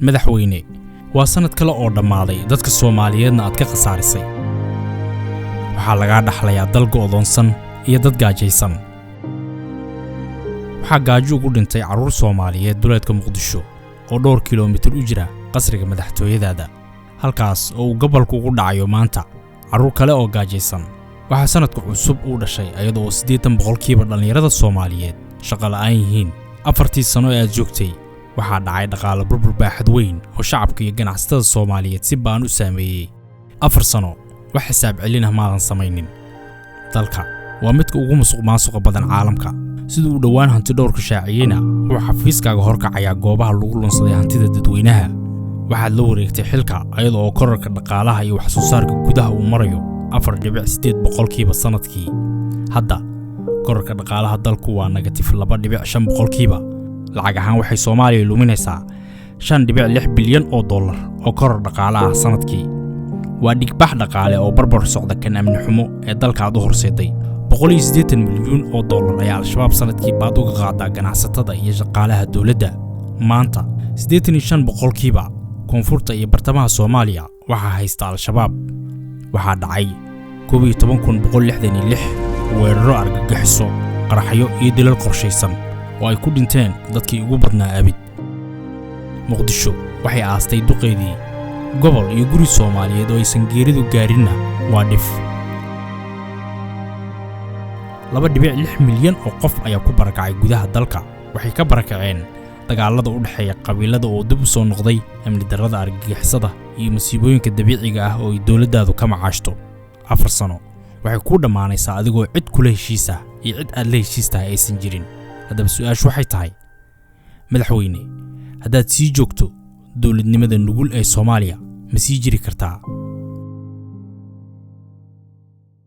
madaxweyne waa sanad kale oo dhammaaday dadka Soomaaliyeedna aad ka khasaarisay waxa laga dhaxlayaa dal go'doonsan iyo dad gaajaysan waxa gaajo ugu dhintay carruur Soomaaliyeed duleedka Muqdisho oo dhowr kiiloomitir u jira qasriga madaxtooyada halkaas oo gobolku ugu dhacayo maanta carruur kale oo gaajaysan waxa sanadku cusub u dhashay ayadoo 80% dhalinyarada Soomaaliyeed shaqo la'aan yihiin 4 sano ee aad joogtay waxa dhacay dhaqaale burbur baaxad weyn oo shacabka iyo ganacsatada Soomaaliyeed si baan u saameeyay 4 sano wax xisaab celin maadan samaynin dalka waa midka ugu musuqmaasuqa badan caalamka sidoo uu dhawaan hanti dhowrka shaaciyayna oo xafiiskaaga horkacaya goobaha lagu lunsaday hantida dadweynaha waxaad la wareegtay xilka ayadoo kororka dhaqaalaha iyo wax soo saarka gudaha uu marayo 4.8% sanadkii hadda kororka dhaqaalaha dalku waa negative 2.5% lacag ahaan waxay Soomaaliya luminaysaa 5.6 bilyan oo dollar oo koror dhaqaalaha sanadkii waa dhigbax dhaqaale oo barbar socda kan amni xumo ee dalka aad u horseeday 180 milyan oo dollar ayaa al-shabaab sanadkii baad uga qaadaa ganacsatada iyo shaqaalaha dawladda maanta 85% koonfurta iyo bartamaha Soomaaliya waxa haysta al-shabaab waxa dhacay 11166 weeraro argagixiso qaraxyo iyo dilal qorshaysan oo ay ku dhinteen dadkii ugu badnaa abid Muqdisho waxay aastay duqeydii gobol iyo guri Soomaaliyeed oo aysan geeridu gaarinna waa dhif 2.6 milyan oo qof ayaa ku barakacay gudaha dalka waxay ka barakaceen dagaalada u dhaxeeya qabiilada oo dib u soo noqday amni darrada argagixisada iyo masiibooyinka dabiiciga ah oo ay dawladdaadu ka macaashto 4 sano waxay ku dhamaanaysaa adigoo cid kula heshiisa iyo cid aad la heshiistahay aysan jirin haddaba su'aashu waxay tahay madaxweyne haddaad sii joogto dawladnimada nugul ee Soomaaliya ma sii jiri kartaa